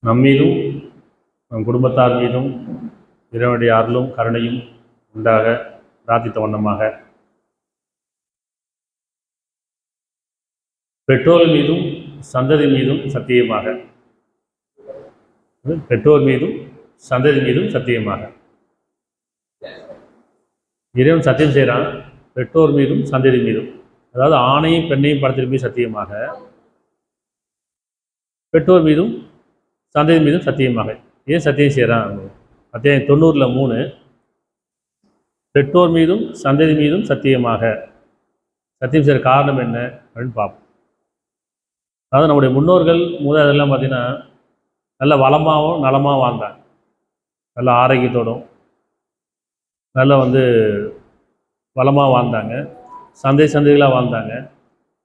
நம்மீதும் நம் குடும்பத்தார் மீதும் இறைவனுடைய அருளும் கருணையும் உண்டாக பிரார்த்தித்த வண்ணமாக, பெற்றோர் மீதும் சந்ததி மீதும் சத்தியமாக, பெற்றோர் மீதும் சந்ததி மீதும் சத்தியமாக. இறைவன் சத்தியம் செய்கிறான், பெற்றோர் மீதும் சந்ததி மீதும், அதாவது ஆணையும் பெண்ணையும் படத்திற்கு சத்தியமாக, பெற்றோர் மீதும் சந்ததி மீதும் சத்தியமாக. ஏன் சத்தியம் செய்கிறான்? அத்தியாயம் 90:3, பெற்றோர் மீதும் சந்ததி மீதும் சத்தியமாக சத்தியம் செய்கிற காரணம் என்ன அப்படின்னு பார்ப்போம். அதாவது நம்முடைய முன்னோர்கள் மூதாதையெல்லாம் பார்த்திங்கன்னா நல்ல வளமாகவும் நலமாக வாழ்ந்தாங்க, நல்ல ஆரோக்கியத்தோடும் நல்ல வளமாக வாழ்ந்தாங்க, சந்ததிகளாக வாழ்ந்தாங்க,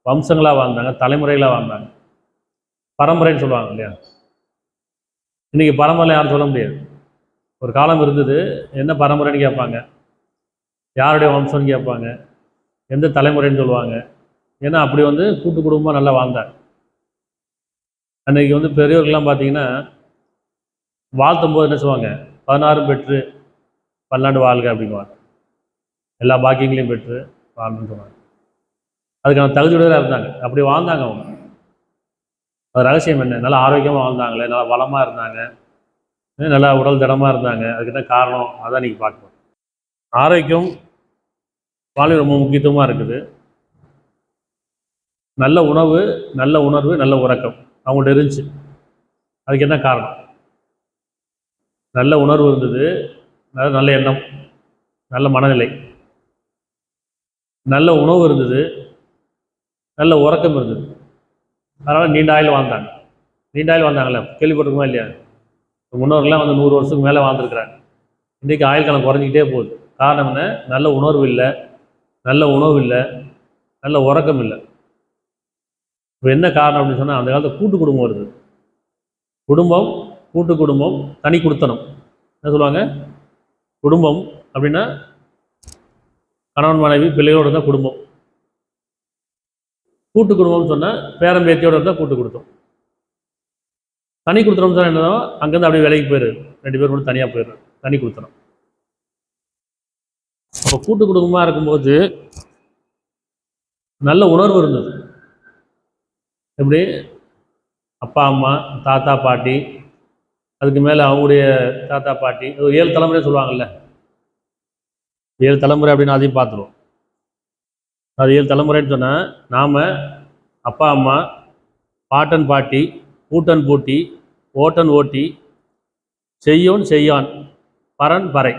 வம்சங்களாக வாழ்ந்தாங்க, தலைமுறைகளாக வாழ்ந்தாங்க. பரம்பரைன்னு சொல்லுவாங்க இல்லையா? இன்றைக்கி பரம்பரை யாரும் சொல்ல முடியாது. ஒரு காலம் இருந்தது, என்ன பரம்பரைன்னு கேட்பாங்க, யாருடைய வம்சம்னு கேட்பாங்க, எந்த தலைமுறைன்னு சொல்லுவாங்க. ஏன்னா அப்படி கூட்டு குடும்பமாக நல்லா வாழ்ந்தாங்க. அன்றைக்கி பெரியவர்கள்லாம் பார்த்திங்கன்னா வாழ்த்தும் போது என்ன சொல்லுவாங்க, 16 பெற்று பல்லாண்டு வாழ்க அப்படிங்குவாங்க. எல்லா பாக்கியங்களையும் பெற்று வாழணும்னு சொல்லுவாங்க. அதுக்கான தகுதியுடையதாக இருந்தாங்க, அப்படி வாழ்ந்தாங்க அவங்க. அது ரகசியம் என்ன? நல்லா ஆரோக்கியமாக வாழ்ந்தாங்களே, நல்லா வளமாக இருந்தாங்க, நல்லா உடல் திடமாக இருந்தாங்க. அதுக்கு என்ன காரணம்? அதான் இன்றைக்கி பார்க்கணும். ஆரோக்கியம் வாழ்க்கை ரொம்ப முக்கியத்துவமாக இருக்குது. நல்ல உணவு, நல்ல உணர்வு, நல்ல உறக்கம் அவங்கள்ட்ட இருந்துச்சு. அதுக்கு என்ன காரணம்? நல்ல உணர்வு இருந்தது, நல்ல எண்ணம், நல்ல மனநிலை, நல்ல உணவு இருந்தது, நல்ல உறக்கம் இருந்தது. அதனால் நீண்ட ஆயுள் வாழ்ந்தாங்க. நீண்ட ஆயுள் வாழ்ந்தாங்களே, கேள்விப்பட்டிருக்குமா இல்லையா? முன்னோர்கள்லாம் 100 வருஷத்துக்கு மேலே வாழ்ந்துருக்குறாங்க. இன்றைக்கி ஆயுள் காலம் குறைஞ்சிக்கிட்டே போகுது. காரணம் என்ன? நல்ல உணர்வு இல்லை, நல்ல உணவு இல்லை, நல்ல உறக்கம் இல்லை. இப்போ என்ன காரணம் அப்படின்னு சொன்னால், அந்த காலத்தில் கூட்டு குடும்பம் வருது. குடும்பம், கூட்டு குடும்பம், தனி குடுத்தனம். என்ன சொல்லுவாங்க? குடும்பம் அப்படின்னா கணவன் மனைவி பிள்ளைகளோடு இருந்தால் குடும்பம். கூட்டு குடும்பம்னு சொன்னால் பேரம்பேத்தியோடு இருந்தால் கூட்டு குடுத்தம். தனி கொடுத்துறோம்னு சொன்னால் என்னதோ அங்கேருந்து அப்படியே வேலைக்கு போயிடுது, 2 பேர் கூட தனியாக போயிடுறது, தனி கொடுத்துறோம். அப்போ கூட்டு குடும்பமாக இருக்கும்போது நல்ல உணர்வு இருந்தது. எப்படி? அப்பா அம்மா, தாத்தா பாட்டி, அதுக்கு மேலே அவங்களுடைய தாத்தா பாட்டி, 7 தலைமுறை சொல்லுவாங்கள்ல, 7 தலைமுறை அப்படின்னு அதையும் பார்த்துருவோம். அது 7 தலைமுறைன்னு சொன்னால் நாம் அப்பா அம்மா, பாட்டன் பாட்டி, பூட்டன் பூட்டி, ஓட்டன் ஓட்டி, செய்யோன் செய்யான், பரன் பறை,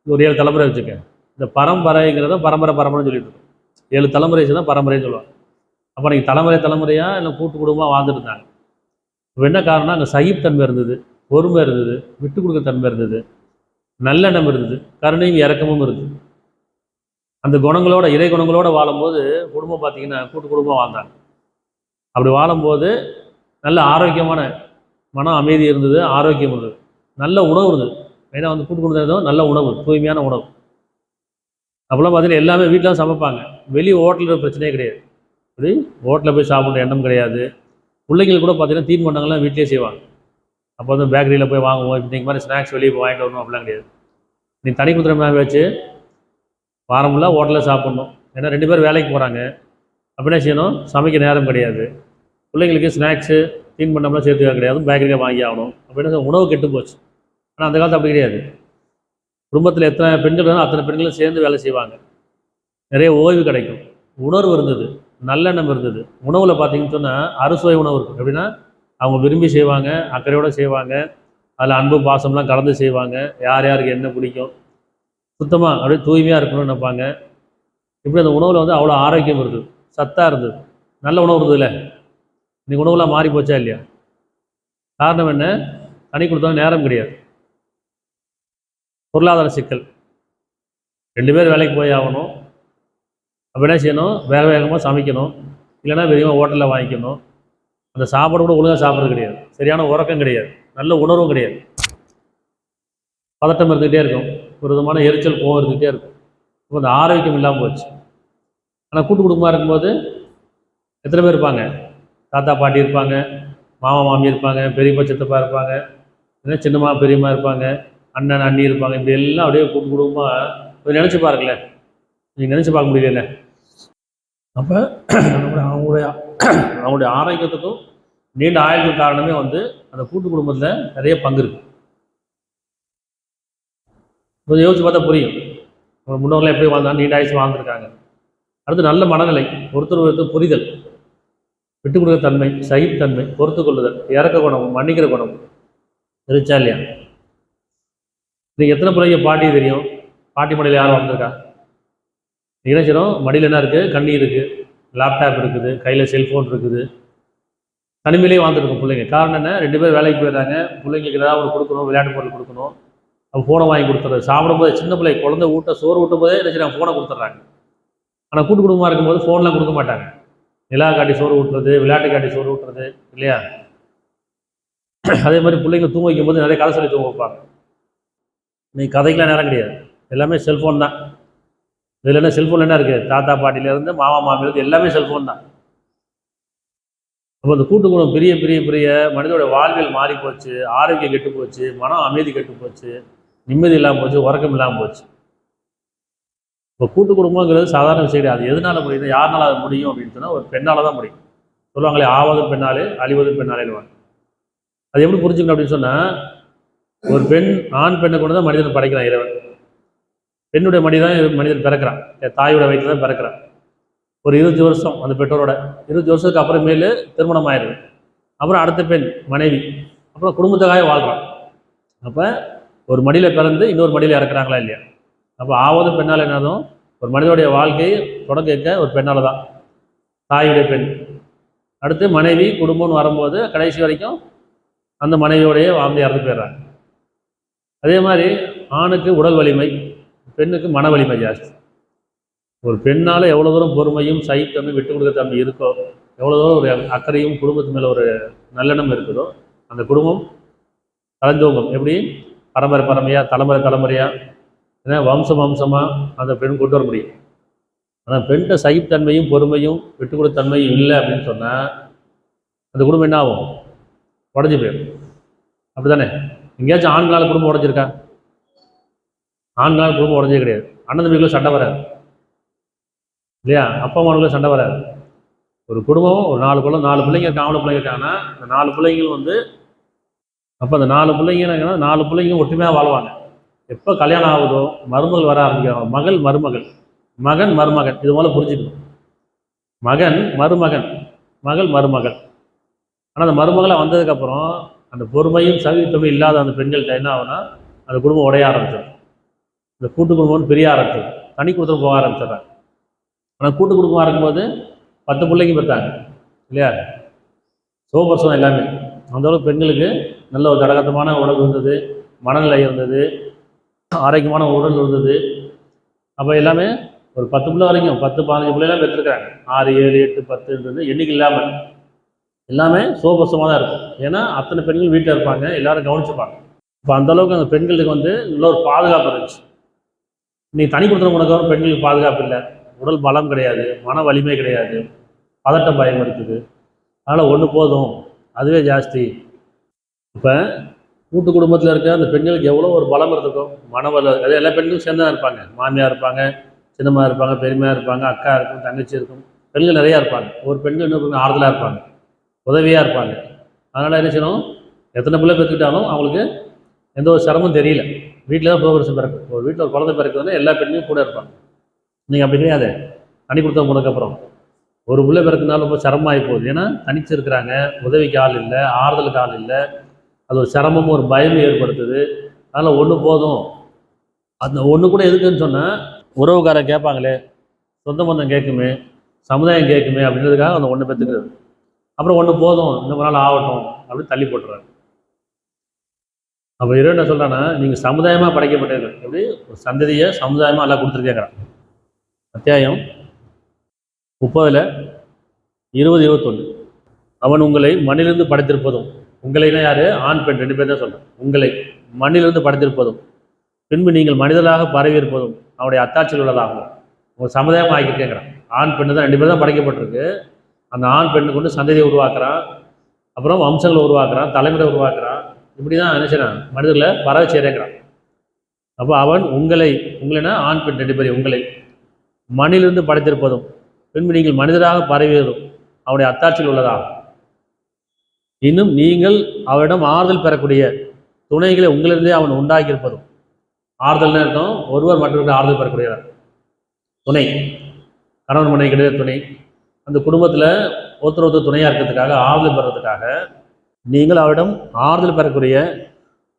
ஒரு 7 தலைமுறை வச்சுக்க. இந்த பரம்பரைங்கிறத பரம்பரைன்னு சொல்லிட்டு இருக்கோம். 7 தலைமுறை தான் பரம்பரைன்னு சொல்லுவாங்க. அப்போ நீங்கள் தலைமுறையாக இல்லை கூட்டு குடும்பமாக வாழ்ந்துட்டு இருந்தாங்க. இப்போ என்ன காரணம்னா, அங்கே சகிப்புத்தன்மை இருந்தது, பொறுமை இருந்தது, விட்டு கொடுக்க தன்மை இருந்தது, நல்லெண்ணம் இருந்தது, கருணையும் இறக்கமும் இருந்தது. அந்த குணங்களோட, இறை குணங்களோடு வாழும்போது குடும்பம் பார்த்திங்கன்னா கூட்டு குடும்பமாக வாழ்ந்தாங்க. அப்படி வாழும்போது நல்ல ஆரோக்கியமான மன அமைதி இருந்தது, ஆரோக்கியம் இருந்தது, நல்ல உணவு இருந்தது. மெயினாக கூட்டு குடும்பம் நல்ல உணவு, தூய்மையான உணவு. அப்போலாம் பார்த்தீங்கன்னா எல்லாமே வீட்டில் சமைப்பாங்க. வெளியே ஹோட்டலில் பிரச்சனையே கிடையாது. அப்படி ஹோட்டலில் போய் சாப்பிட்ற எண்ணம் கிடையாது. பிள்ளைங்களுக்கு கூட பார்த்தீங்கன்னா தீர்மானங்கள்லாம் வீட்டிலே செய்வாங்க. அப்போ பேக்கரியில் போய் வாங்குவோம், இப்போ நீங்கள் மாதிரி ஸ்நாக்ஸ் வெளியே போய் வாங்கிட்டு வரணும் அப்படிலாம் கிடையாது. நீ தனி குடும்பமாக வச்சு வாரம் ஃபுல்லாக ஹோட்டலில் சாப்பிட்ணும். ஏன்னா 2 பேர் வேலைக்கு போகிறாங்க, அப்படின்னா செய்யணும், சமைக்க நேரம் கிடையாது. பிள்ளைங்களுக்கு ஸ்நாக்ஸு தீர்மானம்லாம் சேர்த்துக்க கிடையாது, பேக்கரியில் வாங்கி ஆகணும். அப்படின்னா உணவு கெட்டு போச்சு. ஆனால் அந்த காலத்தில் அப்படி கிடையாது. குடும்பத்தில் எத்தனை பெண்கள் வேணும் அத்தனை பெண்களும் சேர்ந்து வேலை செய்வாங்க. நிறைய ஓய்வு கிடைக்கும், உணர்வு இருந்தது, நல்லெண்ணம் இருந்தது. உணவில் பார்த்தீங்கன்னு சொன்னால் அறுசுவை உணவு இருக்கும். எப்படின்னா அவங்க விரும்பி செய்வாங்க, அக்கறையோடு செய்வாங்க, அதில் அன்பு பாசம்லாம் கலந்து செய்வாங்க. யார் யாருக்கு என்ன பிடிக்கும், சுத்தமாக அப்படியே தூய்மையாக இருக்கணும்னு நினைப்பாங்க. இப்படி அந்த உணவில் வந்து அவ்வளோ ஆரோக்கியம் இருந்தது, சத்தாக இருந்தது, நல்ல உணவு இருந்தது இல்லை. இன்னைக்கு உணவுலாம் மாறி போச்சா இல்லையா? காரணம் என்ன? தனி கொடுத்தவங்க நேரம் கிடையாது, பொருளாதார சிக்கல். 2 பேர் வேலைக்கு போய் ஆகணும். அப்போ என்ன செய்யணும்? வேக வேகமாக சமைக்கணும், இல்லைன்னா வெளியமாக ஹோட்டலில் வாங்கிக்கணும். அந்த சாப்பாடு கூட ஒழுங்காக சாப்பிட்றது கிடையாது, சரியான உறக்கம் கிடையாது, நல்ல உணர்வும் கிடையாது, பதட்டம் இருந்துகிட்டே இருக்கும், ஒரு விதமான எரிச்சல் கோவம் இருந்துகிட்டே இருக்கும். இப்போ அந்த ஆரோக்கியம் இல்லாமல் போச்சு. ஆனால் கூட்டு குடும்பமாக இருக்கும்போது எத்தனை பேர் இருப்பாங்க? தாத்தா பாட்டி இருப்பாங்க, மாமா மாமி இருப்பாங்க, பெரியப்பா சித்தப்பா இருப்பாங்க, இல்லை சின்னம்மா பெரியம்மா இருப்பாங்க, அண்ணன் அண்ணி இருப்பாங்க. இப்படி எல்லாம் அப்படியே கூட்டு குடும்பமாக நினச்சி பாருங்களேன். நீங்கள் நினச்சி பார்க்க முடியல. அப்போ அவங்களுடைய ஆரோக்கியத்துக்கும் நீண்ட ஆயுளுக்கு காரணமே வந்து அந்த கூட்டு குடும்பத்தில் நிறைய பங்கு இருக்கு. கொஞ்சம் யோசிச்சு பார்த்தா புரியும், முன்னோர்கள் எப்படி வாழ்ந்தாலும் நீண்ட ஆயுசு வாழ்ந்துருக்காங்க. அடுத்து நல்ல மனநிலை, ஒருத்தர் புரிதல், விட்டு கொடுக்குற தன்மை, சகித்தன்மை, பொறுத்து கொள்ளுதல், இறக்க குணம், மன்னிக்கிற குணம் இருந்துச்சா இல்லையா? நீங்கள் எத்தனை பிள்ளைங்க பாட்டி தெரியும்? பாட்டி மடியில் யாரும் வாழ்ந்துருக்கா? என்ன செய்யணும்? மடியில் என்ன இருக்குது? கண்ணி இருக்குது, லேப்டாப் இருக்குது, கையில் செல்ஃபோன் இருக்குது, தனிமையிலே வாழ்ந்துருக்கும் பிள்ளைங்க. காரணம் என்ன? 2 பேர் வேலைக்கு போயிடுறாங்க, பிள்ளைங்களுக்கு ஏதாவது ஒரு கொடுக்கணும், விளையாட்டு பொருள் கொடுக்கணும், அவங்க ஃபோனை வாங்கி கொடுத்துட்றது. சாப்பிடும்போது சின்ன பிள்ளை குழந்தை சோறு ஊட்டும் போதே என்ன செய்யறாங்க? ஃபோனை கொடுத்துட்றாங்க. ஆனால் கூட்டு குடும்பமாக இருக்கும்போது ஃபோன்லாம் கொடுக்க மாட்டாங்க. நிலா காட்டி சோறு ஊட்டுறது, விளையாட்டு காட்டி சோறு ஊட்டுறது இல்லையா? அதே மாதிரி பிள்ளைங்க தூங்க வைக்கும் போது நிறைய கதை சொல்லி தூங்க வைப்பாங்க. இன்னைக்கு கதைக்கெலாம் நேரம் கிடையாது, எல்லாமே செல்ஃபோன் தான். இதில் என்ன செல்ஃபோன் என்ன இருக்குது? தாத்தா பாட்டிலேருந்து மாமா மாமிலேருந்து எல்லாமே செல்ஃபோன் தான். அப்போ அந்த கூட்டு குடும்பம் பெரிய பெரிய பெரிய மனிதனுடைய வாழ்வியல் மாறி போச்சு, ஆரோக்கியம் கெட்டு போச்சு, மனம் அமைதி கெட்டு போச்சு, நிம்மதி இல்லாமல் போச்சு, உறக்கம் இல்லாமல் போச்சு. இப்போ கூட்டு குடும்பங்கிறது சாதாரண விஷயம் கிடையாது. எதனால முடியுது, யாருனால அது முடியும் அப்படின்னு சொன்னால் ஒரு பெண்ணால் தான் முடியும். சொல்லுவாங்களே, ஆவதும் பெண்ணாலே அழிவதும் பெண்ணாலேன்னு. அது எப்படி புரிஞ்சுக்கணும் அப்படின்னு சொன்னால், ஒரு பெண் ஆண் பெண்ணை கொண்டு தான் மனிதன் படைக்கிறான் இறைவன். பெண்ணுடைய மடி தான் மனிதன் பிறக்கிறான், தாயோட வயிற்று தான் பிறக்கிறான். ஒரு 20 வருஷம் அந்த பெற்றோரோட 20 வருஷத்துக்கு அப்புறமேலு திருமணம் ஆயிடுது. அப்புறம் அடுத்த பெண் மனைவி, அப்புறம் குடும்பத்துக்காக வாழ்கிறான். அப்போ ஒரு மடியில் பிறந்து இன்னொரு மடியில் இறக்குறாங்களா இல்லையா? அப்போ ஆவது பெண்ணால் என்னதும் ஒரு மனிதனுடைய வாழ்க்கையை தொடங்க ஒரு பெண்ணால் தான், தாயுடைய பெண். அடுத்து மனைவி, குடும்பம்னு வரும்போது கடைசி வரைக்கும் அந்த மனைவியோடையே வாழ்ந்து இறந்து போயிடுறாங்க. அதே மாதிரி ஆணுக்கு உடல் வலிமை, பெண்ணுக்கு மன வலிமை ஜாஸ்தி. ஒரு பெண்ணால் எவ்வளோ தூரம் பொறுமையும் சகித்தன்மை விட்டு கொடுக்க தன்மை இருக்கோ, எவ்வளோ தூரம் ஒரு அக்கறையும் குடும்பத்து மேலே ஒரு நல்லெண்ணம் இருக்குதோ, அந்த குடும்பம் தலைந்தோங்கும். எப்படி? பரம்பரை பரம்பரையாக, தலைமுறை தலைமுறையாக, ஏன்னா வம்சம் வம்சமாக அந்த பெண் கொண்டு வர முடியும். ஆனால் பெண்கிட்ட சகித்தன்மையும் பொறுமையும் விட்டு கொடுத்த தன்மையும் இல்லை அப்படின்னு சொன்னால் அந்த குடும்பம் என்ன ஆகும்? உடஞ்சி போயிடும். அப்படி தானே? எங்கேயாச்சும் ஆண்களால் குடும்பம் உடஞ்சிருக்கா? ஆண்களால் குடும்பம் உடஞ்சே கிடையாது. அண்ணன் தம்பிகளும் சண்டை வராது இல்லையா? அப்பா அம்மாவுக்குள்ள சண்டை வராது. ஒரு குடும்பம் ஒரு 4 பிள்ளைங்க இருக்காங்க, ஆம்பளை பிள்ளைங்க இருக்காங்கன்னா அந்த 4 பிள்ளைங்களும் வந்து, அப்போ அந்த 4 பிள்ளைங்கன்னா 4 பிள்ளைங்க ஒற்றுமையாக வாழ்வாங்க. எப்போ கல்யாணம் ஆகுதோ மருமகள் வர ஆரம்பிக்கிறாங்க, மகள் மருமகள், மகன் மருமகன். இது போல புரிஞ்சுக்கணும். மகன் மருமகன், மகள் மருமகள். ஆனால் அந்த மருமகளை வந்ததுக்கப்புறம் அந்த பொறுமையும் சகித்தன்மை இல்லாத அந்த பெண்கள்கிட்ட என்ன ஆகுனா அந்த குடும்பம் உடைய ஆரம்பிச்சிடும். இந்த கூட்டு குடும்பம்னு பிரிய ஆரம்பிச்சிடும், தனி குடும்பம் போக ஆரம்பிச்சிடுறாங்க. ஆனால் கூட்டு குடும்பமாக இருக்கும்போது 10 பிள்ளைங்க பெற்றாங்க இல்லையா? சோபர்சம் எல்லாமே அந்தளவுக்கு பெண்களுக்கு நல்ல ஒரு தடகத்தமான உடல் இருந்தது, மனநிலை இருந்தது, ஆரோக்கியமான உடல் இருந்தது. அப்போ எல்லாமே ஒரு 10 பிள்ளை வரைக்கும் 10-15 பிள்ளைலாம் பெற்றிருக்காங்க. 6, 7, 8, 10 எண்ணிக்கை இல்லாமல் எல்லாமே சோபர்சமாக தான் இருக்கும். ஏன்னா அத்தனை பெண்கள் வீட்டில் இருப்பாங்க, எல்லாரும் கவனிச்சுப்பாங்க. இப்போ அந்தளவுக்கு அந்த பெண்களுக்கு வந்து நல்ல ஒரு பாதுகாப்பு இருந்துச்சு. இன்னைக்கு தனி கொடுத்துற உனக்கு பெண்களுக்கு பாதுகாப்பு இல்லை, உடல் பலம் கிடையாது, மன வலிமை கிடையாது, பதட்டம் பயம் இருக்குது. அதனால் ஒன்று போதும், அதுவே ஜாஸ்தி. இப்போ கூட்டு குடும்பத்தில் இருக்க அந்த பெண்களுக்கு எவ்வளோ ஒரு பலம் இருந்திருக்கும், மனவள. அதே எல்லா பெண்களும் சேர்ந்து தான் இருப்பாங்க. மாமியார் இருப்பாங்க, சின்னம்மா இருப்பாங்க, பெருமையாக இருப்பாங்க, அக்கா இருக்கும், தங்கச்சி இருக்கும், பெண்கள் நிறையா இருப்பாங்க. ஒரு பெண்கள் இன்னொரு ஆறுதலாக இருப்பாங்க, உதவியாக இருப்பாங்க. அதனால் என்ன செய்யணும், எத்தனை பிள்ளை பெற்றுக்கிட்டாலும் அவங்களுக்கு எந்த ஒரு சிரமம் தெரியல. வீட்டில் தான் ப்ரோக்ரஸ் பிறக்கும். ஒரு வீட்டில் ஒரு குழந்தை பிறக்குதுன்னா எல்லா பெண்களும் கூட இருப்பாங்க. நீங்கள் அப்படி கிடையாது. தனி கொடுத்த போனதுக்கப்புறம் ஒரு பிள்ளை பிறக்குனாலும் ரொம்ப சிரமமாகி போகுது. ஏன்னா தனிச்சு இருக்கிறாங்க, உதவிக்கு ஆள் இல்லை, ஆறுதலுக்கு ஆள் இல்லை. அது ஒரு சிரமமும் ஒரு பயமும் ஏற்படுத்துது. அதனால் ஒன்று போதும். அந்த ஒன்று கூட எதுக்குன்னு சொன்னால் உறவுக்காரன் கேட்பாங்களே, சொந்த பந்தம் கேட்குமே, சமுதாயம் கேட்குமே அப்படின்றதுக்காக அந்த ஒன்று பெற்றுக்கிறது. அப்புறம் ஒன்று போதும், இந்த நாள் ஆகட்டும் அப்படின்னு தள்ளி போட்டுறாரு. அப்போ இறைவன் என்ன சொல்கிறான்னா, நீங்கள் சமுதாயமாக படைக்கப்பட்டீர்கள். எப்படி ஒரு சந்ததியை சமுதாயமாக எல்லாம் கொடுத்துருக்கேங்கிறான். அத்தியாயம் 30, 20, 21. அவன் உங்களை மண்ணிலிருந்து படைத்திருப்பதும், உங்களைனா யார்? ஆண் பெண் 2 பேர் தான் சொல்கிறேன். உங்களை மண்ணிலிருந்து படைத்திருப்பதும், பின்பு நீங்கள் மனிதராக பரவி இருப்பதும் அவனுடைய அத்தாட்சியில் உள்ளதாகும். உங்கள் சமுதாயம் ஆகியிருக்கேங்கிறான். ஆண் பெண்ணு தான் 2 பேர் தான் படைக்கப்பட்டிருக்கு. அந்த ஆண் பெண்ணு கொண்டு சந்ததியை உருவாக்குறான், அப்புறம் வம்சங்களை உருவாக்குறான், தலைமுறை உருவாக்குறான். இப்படி தான் நினைச்சான் மனிதர்களை பரவ செய்கிறேங்கிறான். அப்போ அவன் உங்களைனா ஆண் பெண் 2 பேரையும் உங்களை மண்ணிலிருந்து படைத்திருப்பதும், பின்பு நீங்கள் மனிதராக பரவியதும் அவனுடைய அத்தாட்சியில் உள்ளதாகும். இன்னும் நீங்கள் அவரிடம் ஆறுதல் பெறக்கூடிய துணைகளை உங்களிருந்தே அவன் உண்டாக்கியிருப்பதும். ஆறுதல் அர்த்தம் ஒருவர் மற்றவர்கள் ஆறுதல் பெறக்கூடியவர். துணை, கணவன் மனைவி கிடையாது துணை. அந்த குடும்பத்தில் ஒருத்தர் துணையாக இருக்கிறதுக்காக, ஆறுதல் பெறதுக்காக நீங்கள் அவரிடம் ஆறுதல் பெறக்கூடிய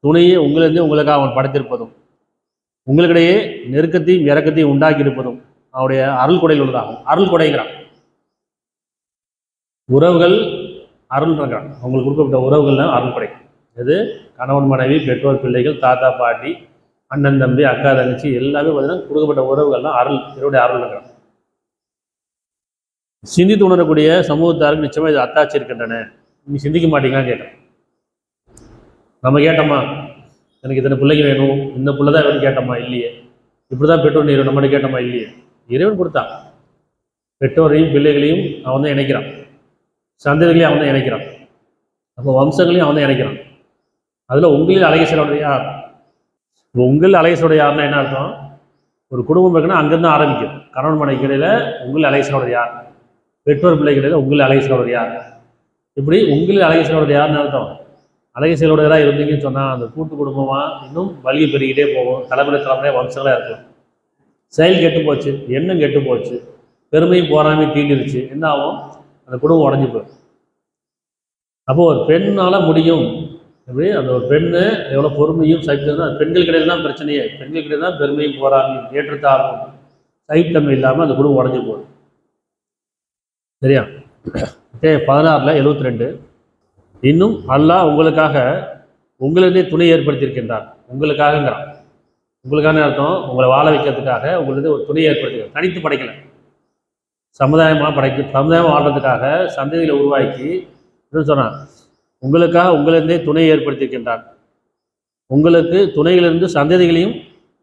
துணையை உங்களிருந்தே உங்களுக்காக அவன் படைத்திருப்பதும், உங்களுக்கிடையே நெருக்கத்தையும் இறக்கத்தையும் உண்டாக்கியிருப்பதும் அவருடைய அருள் கொடையில் உள்ளதாகும். அருள் கொடைங்கிறான். உறவுகள் அருள்ங்கிறான். அவங்களுக்கு கொடுக்கப்பட்ட உறவுகள்லாம் அருள் கொடை. இது கணவன் மனைவி, பெற்றோர் பிள்ளைகள், தாத்தா பாட்டி, அண்ணன் தம்பி, அக்கா தங்கச்சி எல்லாமே பார்த்தீங்கன்னா கொடுக்கப்பட்ட உறவுகள்லாம் அருள், இவருடைய அருள்ங்கிறான். சிந்தித்து உணரக்கூடிய சமூகத்தாருக்கு நிச்சயமாக இது அத்தாட்சி இருக்கின்றன. நீ சிந்திக்க மாட்டீங்களான்னு கேட்டேன். நம்ம கேட்டோமா, எனக்கு இத்தனை பிள்ளைங்க வேணும், இந்த பிள்ளை தான் வேணும் கேட்டோமா? இல்லையே. இப்படி தான் பெற்றோர் நீர் நம்மகிட்ட கேட்டோமா? இல்லையே. இறைவன் கொடுத்தான். பெற்றோரையும் பிள்ளைகளையும் அவன் தான் இணைக்கிறான், சந்ததிகளையும் அவன் தான் இணைக்கிறான், அப்போ வம்சங்களையும் அவன் தான் இணைக்கிறான். அதில் உங்களில் அழகேசனுடைய யார்? உங்கள் அழகேசனுடைய யாருன்னா என்ன அர்த்தம்? ஒரு குடும்பம் இருக்குன்னா அங்கேருந்து ஆரம்பிக்கும். கணவன் மனைவி இடையில உங்கள் அழகேசனோட யார், பெற்றோர் பிள்ளை இடையில உங்கள் அழகேசனோட யார். இப்படி உங்களில் அழகேசனோட யாருன்னு அர்த்தம். அழகேசனோடயராக இருந்தீங்கன்னு சொன்னால் அந்த கூட்டு குடும்பமாக இன்னும் வலியை பெருகிட்டே போகும். தலைமுறை தலைமுறையாக வம்சங்களாக இருக்கும். செயல் கெட்டு போச்சு, எண்ணம் கெட்டு போச்சு, பெருமையும் போராமையும் தீண்டிருச்சு, என்ன ஆகும்? அந்த குடும்பம் உடஞ்சி போயிடும். அப்போது ஒரு பெண்ணால் முடியும். எப்படி அந்த ஒரு பெண்ணு எவ்வளோ பொறுமையும் சகித்தம் தான். பெண்கள் கிடையாது தான் பிரச்சனையே. பெண்கள் கிடையாது தான் பெருமையும் போராமையும் ஏற்றத்தாழ்வும் சகித்தன்மை இல்லாமல் அந்த குடும்பம் உடஞ்சி போகுது. சரியா? 16, 72. இன்னும் அல்லாஹ் உங்களுக்காக உங்களிருந்தே துணை ஏற்படுத்தியிருக்கின்றார். உங்களுக்காகங்கிறான். உங்களுக்கான அர்த்தம் உங்களை வாழ வைக்கிறதுக்காக உங்களிருந்து ஒரு துணை ஏற்படுத்திக்கிறார். தனித்து படைக்கலை, சமுதாயம் வாழ்றதுக்காக சந்ததிகளை உருவாக்கி சொன்னான். உங்களுக்காக உங்களிருந்தே துணை ஏற்படுத்தியிருக்கின்றார். உங்களுக்கு துணைகளிலிருந்து சந்ததிகளையும்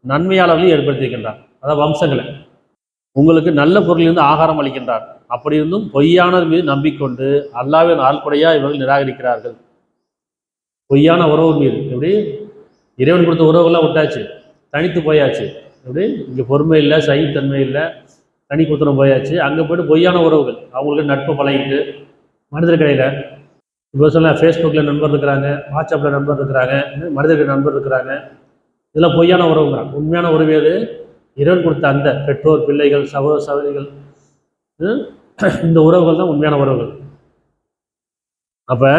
நன்மையாளர்களையும் ஏற்படுத்தியிருக்கின்றார். அதாவது வம்சங்களை. உங்களுக்கு நல்ல பொருளிலிருந்து ஆகாரம் அளிக்கின்றார். அப்படி இருந்தும் பொய்யானது மீது நம்பிக்கொண்டு அல்லாஹ்வின் ஆள்கொடையா இவர்கள் நிராகரிக்கிறார்கள். பொய்யான உறவு மீது எப்படி இறைவன் கொடுத்த உறவுகள்லாம் விட்டாச்சு, தனித்து போயாச்சு. எப்படி இங்கே பொறுமை இல்லை, சகித்தன்மை இல்லை, தனி குத்தனம் போயாச்சு. அங்கே போய்ட்டு பொய்யான உறவுகள், அவங்களுக்கு நட்பு பழகிட்டு மனிதர் கிடையில. இப்போ சொல்ல ஃபேஸ்புக்கில் நண்பர் இருக்கிறாங்க, வாட்ஸ்அப்பில் நண்பர் இருக்கிறாங்க, மனிதர்கள் நண்பர் இருக்கிறாங்க. இதெல்லாம் பொய்யான உறவுங்கிறாங்க. உண்மையான உறவு எது? இறைவன் கொடுத்த அந்த பெற்றோர் பிள்ளைகள் சகோதர சகோதரிகள், இந்த உறவுகள் தான் உண்மையான உறவுகள். அப்போ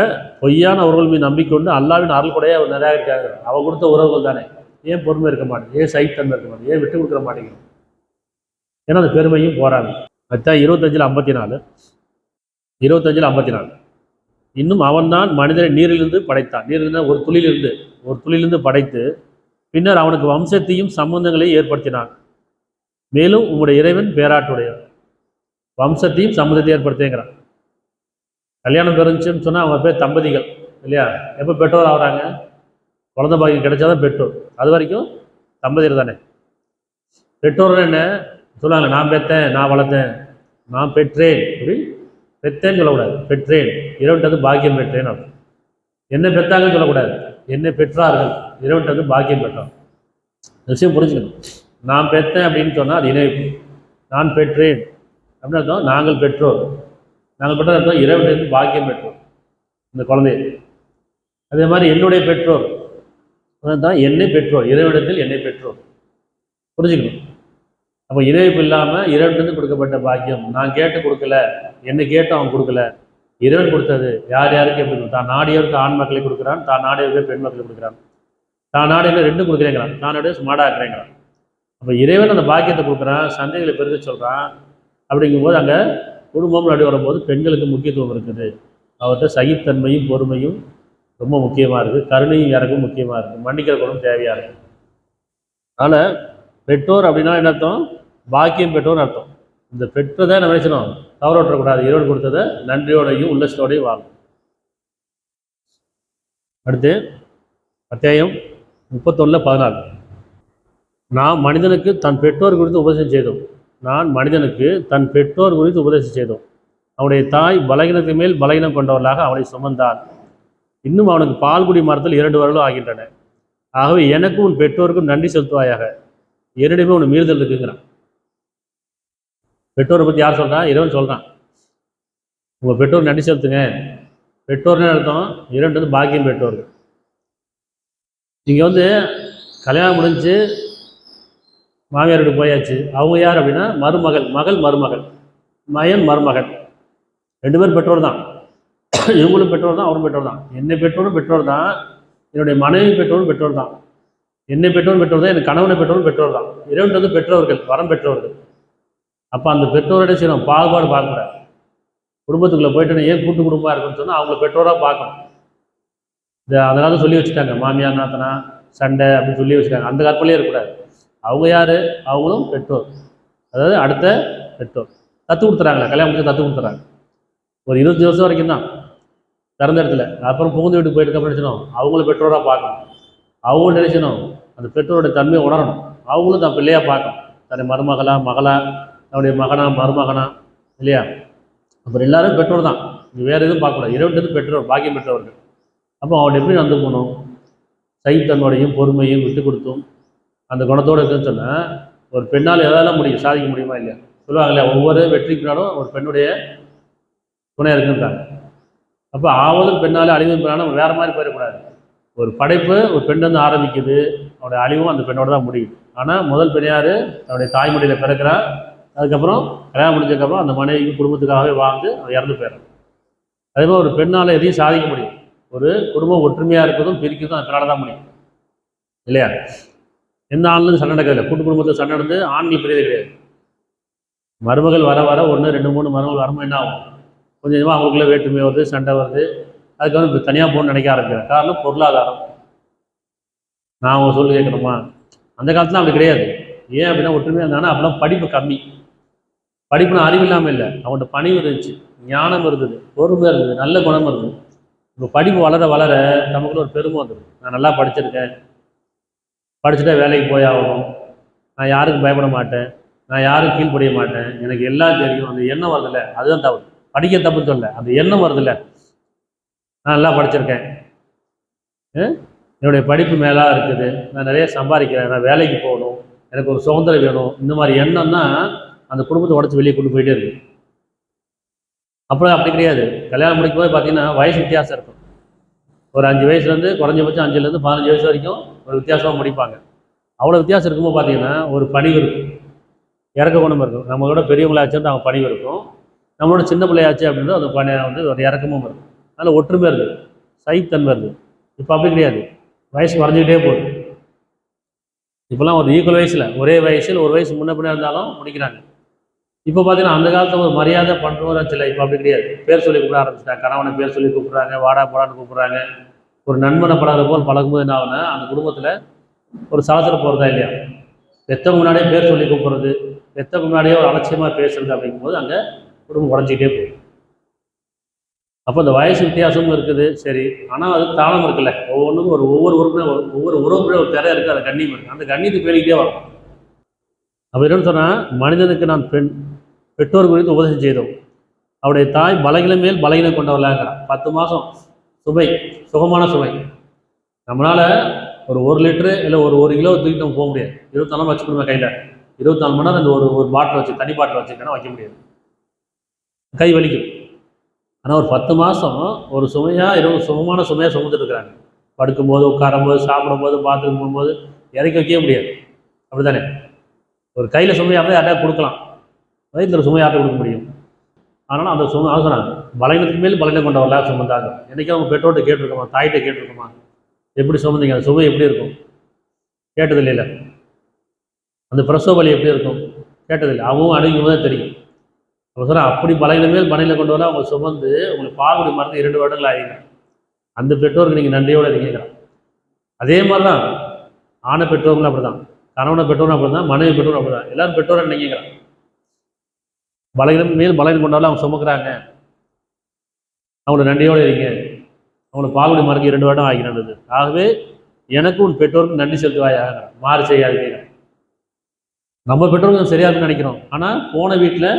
பொய்யான உறவுகள் மீது நம்பிக்கொண்டு அல்லாஹ்வின் அருள் கூடயே அவர் நிராகரிக்காங்க. அவள் கொடுத்த உறவுகள் தானே. ஏன் பொறுமை இருக்க மாட்டேங்குது? ஏன் சகித்தன்மை இருக்க மாட்டேங்குது? ஏன் விட்டு கொடுக்குற மாட்டேங்குது? ஏன்னா அந்த பெருமையும் போறாங்க. அதுதான் 25, 54. 25, 54. இன்னும் அவன்தான் மனிதரை நீரிலிருந்து படைத்தான். நீரிலிருந்து ஒரு துளியிலிருந்து படைத்து பின்னர் அவனுக்கு வம்சத்தையும் சம்பந்தங்களையும் ஏற்படுத்தினான். மேலும் உங்களுடைய இறைவன் பேராட்டுடையவர். வம்சத்தையும் சம்பந்தத்தையும் ஏற்படுத்துங்கிறான். கல்யாணம் பெருந்துச்சுன்னு சொன்னால் அவங்க பேர் தம்பதிகள் இல்லையா? எப்போ பெற்றோர் ஆகிறாங்க? குழந்தை பாக்கியம் கிடைச்சாதான் பெற்றோர். அது வரைக்கும் தம்பதியர் தானே. பெற்றோர்னு என்ன சொல்லுவாங்க? நான் பெற்றேன், நான் வளர்த்தேன், நான் பெற்றேன். அப்படி பெற்றேன்னு சொல்லக்கூடாது. பெற்றேன், இறைவன்ட்டு பாக்கியம் பெற்றேன். என்ன பெற்றாங்கன்னு சொல்லக்கூடாது. என்னை பெற்றார்கள், இறைவன்ட்டு பாக்கியம் பெற்றோம். விஷயம் புரிஞ்சுக்கணும். நான் பெற்றேன் அப்படின்னு சொன்னால் அது இணைப்பு. நான் பெற்றேன் அப்படின்னு அர்த்தம் நாங்கள் பெற்றோர். நாங்கள் பெற்ற அர்த்தம் இறைவன்ட்டு பாக்கியம் பெற்றோம் இந்த குழந்தைய. அதே மாதிரி என்னுடைய பெற்றோர் தான் என்னை பெற்றோர், இறைவனிடத்தில் என்னை பெற்றோர். புரிஞ்சுக்கணும். அப்போ இணைப்பு இல்லாமல் இறைவன்ட்டு கொடுக்கப்பட்ட பாக்கியம். நான் கேட்டு கொடுக்கல, என்னை கேட்டு அவன் கொடுக்கல, இறைவன் கொடுத்தது. யார் யாருக்கு எப்படி தான் நாடியவருக்கு ஆண் மக்களை கொடுக்குறான், தான் நாடியவருக்கு பெண் மக்களை கொடுக்குறான், தான் நாடியவர்கள் 2 கொடுக்குறேங்கிறான், தான் நாடிய சுமாடாக்குறேங்கிறான். அப்போ இறைவன் அந்த பாக்கியத்தை கொடுக்குறான், சந்தைகளை பெருக சொல்கிறான். அப்படிங்கும்போது அங்கே குடும்பம் நடு வரும்போது பெண்களுக்கு முக்கியத்துவம் இருக்குது. அவர்கிட்ட சகித்தன்மையும் பொறுமையும் ரொம்ப முக்கியமாக இருக்குது. கருணையும் இறக்கும் முக்கியமாக இருக்குது. மன்னிக்கிற குணம் தேவையாக இருக்குது. அதனால் பெற்றோர் அப்படின்னா என்ன அர்த்தம்? பாக்கியம் பெற்றோர்னு அர்த்தம். இந்த பெற்றதை நம்ம நினைச்சணும் தவறோட்டக்கூடாது. இறைவன் கொடுத்ததை நன்றியோடையும் உள்ளத்தோடையும் வாழும். அடுத்து அத்தியாயம் 31:14. நான் மனிதனுக்கு தன் பெற்றோர் குறித்து உபதேசம் செய்தோம். அவனுடைய தாய் பலகீனத்துக்கு மேல் பலகீனம் கொண்டவர்களாக அவனை சுமந்தார். இன்னும் அவனுக்கு பால்குடி மரத்தில் 2 வருடம் ஆகின்றன. ஆகவே எனக்கும் உன் பெற்றோருக்கும் நன்றி செலுத்துவாயாக. என்னிடமே உன் மீறுதல் இருக்குங்கிறான். பெற்றோரை பற்றி யார் சொல்கிறான்? இறைவன் சொல்கிறான். உங்கள் பெற்றோர் நன்றி செலுத்துங்க. பெற்றோர்னு அர்த்தம் 2 பாக்கியம் பெற்றோர்கள். இங்கே கல்யாணம் முடிஞ்சு மாமியார் வீட்டுக்கு போயாச்சு. அவங்க யார் அப்படின்னா மருமகள், மயன் மருமகன், 2 பேர் பெற்றோர் தான். இவங்களும் பெற்றோர் தான், அவரும் பெற்றோர் தான். என்னை பெற்றோரும் பெற்றோர் தான், என்னுடைய மனைவி பெற்றோரும் பெற்றோர் தான், என்னை பெற்றோரும் பெற்றோர் தான், என் கணவனை பெற்றோரும் பெற்றோர் தான். இறைவன் பெற்றோர்கள், வரம் பெற்றோர்கள். அப்போ அந்த பெற்றோரோட செய்யணும், பாகுபாடு பார்க்கக்கூடாது. குடும்பத்துக்குள்ளே போயிட்டு ஏன் கூட்டு குடும்பமாக இருக்குன்னு சொன்னால் அவங்கள பெற்றோராக பார்க்கணும். அதனால சொல்லி வச்சுட்டாங்க, மாமியார் நாத்தனா சண்டை அப்படின்னு சொல்லி வச்சுட்டாங்க. அந்த காலத்துலேயே இருக்கக்கூடாது. அவங்க யார்? அவங்களும் பெற்றோர், அதாவது அடுத்த பெற்றோர். தத்து கொடுத்துறாங்களே, கல்யாணம் முடிச்சு தத்து கொடுத்துறாங்க. ஒரு 20 வருஷம் வரைக்கும் தான் திறந்த இடத்துல. அப்புறம் புகுந்து வீட்டுக்கு போயிட்டு நினைச்சணும் அவங்கள பெற்றோராக பார்க்கணும். அவங்களும் நினைச்சணும் அந்த பெற்றோருடைய தன்மையை உணரணும். அவங்களும் தான் பிள்ளையாக பார்க்கணும். தன்னை மருமகளா மகளா, அவருடைய மகனா மருமகனா, இல்லையா? அப்புறம் எல்லாரும் பெற்றோர் தான். இங்கே வேறு எதுவும் பார்க்கக்கூடாது. இறைவன் பெற்றோர், பாக்கியம் பெற்றவர்கள். அப்போ அவன் எப்படி நடந்து போகணும்? சகித்தன்மையோடையும் பொறுமையும் விட்டு கொடுத்தும் அந்த குணத்தோடு இருக்குன்னு சொன்னால் ஒரு பெண்ணால் எதாலும் முடியும், சாதிக்க முடியுமா இல்லையா? சொல்லுவாங்க இல்லையா, ஒவ்வொரு வெற்றி பின்னாலும் ஒரு பெண்ணுடைய துணை இருக்குன்றாங்க. அப்போ ஆவதும் பெண்ணால் அழிவும் பெண்ணாலும் நம்ம வேறு மாதிரி போயிடக்கூடாது. ஒரு படைப்பு ஒரு பெண்ணு ஆரம்பிக்குது, அவனுடைய அழிவும் அந்த பெண்ணோட தான் முடியுது. ஆனால் முதல் பெண்ணியார் அவனுடைய தாய்மொழியில் பிறக்கிறான். அதுக்கப்புறம் கல்யாணம் முடிஞ்சதுக்கப்புறம் அந்த மனைவிக்கு குடும்பத்துக்காகவே வாழ்ந்து அவன் இறந்து போயிடும். அதே மாதிரி ஒரு பெண்ணால் எதையும் சாதிக்க முடியும். ஒரு குடும்பம் ஒற்றுமையாக இருக்கிறதும் பிரிக்கிறதும் அந்த பெண்ணால் தான் முடியும், இல்லையா? எந்த ஆண்களும் சண்டை நடக்கிறதில்லை. கூட்டு குடும்பத்தில் சண்டை நடந்து ஆண்கள் பிரியது கிடையாது. மருமகள் வர வர 1 2 3 மருமகள் வரும்போது என்ன ஆகும்? கொஞ்சம் கொஞ்சமாக அவங்களுக்குள்ள வேற்றுமை வருது, சண்டை வருது. அதுக்கு இப்போ தனியாக போகணும்னு நினைக்க ஆரம்பிக்கிறேன். காரணம் பொருளாதாரம். நான் அவங்க சொல்லி கேட்கணுமா? அந்த காலத்தில் அப்படி கிடையாது. ஏன் அப்படின்னா ஒற்றுமையாக இருந்தாங்கன்னா அப்போலாம் படிப்பு கம்மி. படிப்புனா அறிவு இல்லாமல் இல்லை, அவன்கிட்ட பணிவு இருந்துச்சு, ஞானம் இருந்தது, பொறுமை இருந்தது, நல்ல குணம் இருந்தது. இப்போ படிப்பு வளர வளர நமக்குள்ள ஒரு பெருமை வந்துடும். நான் நல்லா படிச்சிருக்கேன், படிச்சுட்டா வேலைக்கு போய் ஆகணும், நான் யாருக்கும் பயப்பட மாட்டேன், நான் யாரும் கீழ்ப்படிய மாட்டேன், எனக்கு எல்லாம் தெரியும். அந்த எண்ணம் வருதில்ல, அதுதான் தவறு. படிக்க தப்புன்னு சொல்ல, அந்த எண்ணம் வருதில்ல. நான் நல்லா படிச்சிருக்கேன், என்னுடைய படிப்பு மேலே இருக்குது, நான் நிறைய சம்பாதிக்கிறேன், நான் வேலைக்கு போகணும், எனக்கு ஒரு சுதந்திரம் வேணும், இந்த மாதிரி எண்ணம் தான் அந்த குடும்பத்தை உடச்சி வெளியே கொண்டு போயிட்டே இருக்கு. அப்புறம் அப்படி கிடையாது. கல்யாணம் முடிக்கும் போது பார்த்தீங்கன்னா வயசு வித்தியாசம் இருக்கும். ஒரு 5 வயசுலேருந்து குறைஞ்சபட்சம் 5லேருந்து 15 வயசு வரைக்கும் ஒரு வித்தியாசமாக முடிப்பாங்க. அவ்வளோ வித்தியாசம் இருக்கும்போது பார்த்தீங்கன்னா ஒரு பணிவு இருக்கும், இறக்க குணம் இருக்கும். நம்மளோட பெரியவங்களாச்சு அவங்க பணிவு இருக்கும், நம்மளோட சின்ன பிள்ளையாச்சு அப்படின்றது அந்த பணி ஒரு இறக்கமும் இருக்கும். அதனால் ஒற்றுமை இருக்குது, சகித்தன்மை இருக்குது. இப்போ அப்படி கிடையாது, வயசு குறைஞ்சிக்கிட்டே போகுது. இப்போலாம் ஒரு ஈக்குவல் வயசில் ஒரே வயசில் ஒரு வயசு முன்ன பின்ன இருந்தாலும் முடிக்கிறாங்க. இப்போ பார்த்தீங்கன்னா அந்த காலத்தில் ஒரு மரியாதை பண்ணுறோம் சில, இப்போ அப்படி கிடையாது. பேர் சொல்லி கூப்பிட ஆரம்பிச்சிட்டாங்க. கணவனை பேர் சொல்லி கூப்பிட்றாங்க, வாடா போடான்னு கூப்பிட்றாங்க. ஒரு நண்பனை பழகிற போல் பழகும்போது என்ன ஆகுனா அந்த குடும்பத்தில் ஒரு சலசலப்பு போகிறதா இல்லையா? பெற்றவங்க முன்னாடியே பேர் சொல்லி கூப்பிட்றது, பெற்றவங்க முன்னாடியே ஒரு அலட்சியமாக பேசுறது அப்படிங்கும்போது அங்கே குடும்பம் உடஞ்சிக்கிட்டே போகும். அப்போ இந்த வயசு வித்தியாசமும் இருக்குது, சரி. ஆனால் அது தாளம் இருக்குல்ல, ஒவ்வொன்றுக்கும் ஒவ்வொரு உறவுக்குள்ளே ஒரு திரை இருக்குது, அது கண்ணியம் இருக்குது. அந்த கண்ணியத்துக்கு பேணிக்கிட்டே வரும். அப்போ என்னன்னு சொன்னால், மனிதனுக்கு நான் பெற்றோர் குறித்து உபதேசம் செய்தோம். அவருடைய தாய் பலகீனம் மேல் பலகீனம் கொண்டவர்களாங்கிறான். 10 மாதம் சுகமான சுமை. நம்மளால் ஒரு 1 லிட்டரு இல்லை ஒரு கிலோ தூக்கிட்டு நம்ம போக முடியாது. 24 மணி வச்சுக்கணுமே கையில். 24 மணி நேரம் இந்த ஒரு பாட்டில் வச்சு, தனி பாட்டில் வச்சுக்கணும், வைக்க முடியாது, கை வலிக்கும். ஆனால் ஒரு 10 மாதம் ஒரு சுகமான சுமையாக சுமந்துட்டு இருக்கிறாங்க. படுக்கும்போது, உட்காரும்போது, சாப்பிடும்போது, பாத்ரூம் போகும்போது இறக்கி வைக்கவே முடியாது. அப்படி தானே? ஒரு கையில் சுமையாக இருந்தால் யார்ட்டா கொடுக்கலாம், வயிற்றில் சுமை யார்ட்ட கொடுக்க முடியும்? அதனால் அந்த சுமை அவசரம் பலகீனத்துக்கு மேல் பலகீனம் கொண்டவர்களாக சுமந்தாங்க. என்றைக்கும் அவங்க பெற்றோர்கிட்ட கேட்டிருக்கோமா, தாய்கிட்ட கேட்டிருக்கோமா, எப்படி சுமந்தீங்க, அந்த சுமை எப்படி இருக்கும்? கேட்டது இல்லை. அந்த பிரசவ வலி எப்படி இருக்கும்? கேட்டதில்லை. அவங்களும் அணுகும் தான் தெரியும். அப்போ சொல்கிறேன், அப்படி பலகீனமேல் பணியில் கொண்டு வர அவங்க சுமந்து உங்களுக்கு பால்குடி மருந்து 2 வருடங்கள் ஆகிங்க. அந்த பெற்றோருக்கு நீங்கள் நன்றியோடு இருக்கீங்கிறான். அதே மாதிரி தான் ஆணை பெற்றோர்களும் அப்படி தான், கணவனை பெற்றோரும் அப்படி தான், மனைவி பெற்றோரும் அப்படி தான், எல்லாரும் பெற்றோரை நினைக்கிறான். பலகீனம் மேல் பலகீனம் கொண்டாலும் அவங்க சுமக்கிறாங்க, அவங்களை நன்றியோடு இருங்க. அவங்களுக்கு பால்குடி மருந்து 2 வருடம் ஆகிறது. ஆகவே எனக்கும் உன் பெற்றோருக்கு நன்றி செலுத்துவாயாக, மாறு செய்யாது. நம்ம பெற்றோர்கள் சரியா இருக்குன்னு நினைக்கிறோம், ஆனால் போன வீட்டில்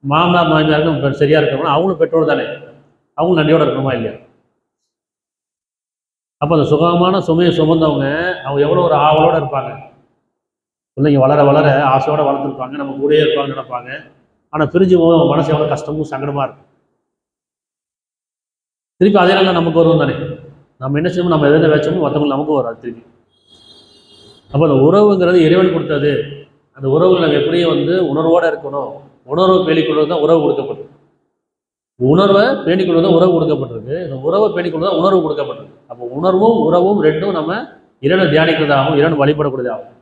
மாமனார் மாமியாருக்கு சரியா இருக்கணும், அவங்களும் பெற்றோர் தானே, அவங்களும் நன்றியோட இருக்கணுமா இல்லையா? அப்போ அந்த சுகமான சுமையை சுமந்தவங்க அவங்க எவ்வளோ ஒரு ஆவலோட இருப்பாங்க. பிள்ளைங்க வளர வளர ஆசையோட வளர்த்துருப்பாங்க, நம்ம கூடயே இருப்பாங்கன்னு நினைப்பாங்க. ஆனால் பிரிஞ்சு போது அவங்க மனசு எவ்வளோ கஷ்டமும் சங்கடமா இருக்கும். திருப்பி அதே நாள் நமக்கு வருவோம் தானே, நம்ம என்ன செய்யணும், நம்ம எதில் வச்சோமோ மற்றவங்க நமக்கும் வராது திருப்பி. அப்போ அந்த உறவுங்கிறது இறைவன் கொடுத்தது. அந்த உறவுகள் நம்ம எப்படியும் உணர்வோடு இருக்கணும். உணர்வை பேணிக்கொள்வது தான் உறவு கொடுக்கப்பட்டிருக்கு. உணர்வை பேணிக்கொள்வது தான் உறவு கொடுக்கப்பட்டிருக்கு. இந்த உறவை பேணிக்கொள்வது தான் உணர்வு கொடுக்கப்பட்டிருக்கு. அப்போ உணர்வும் உறவும் ரெண்டும் நம்ம இறைவனை தியானிக்கிறதாகவும் இறைவன் வழிபடக்கூடியதாகும்.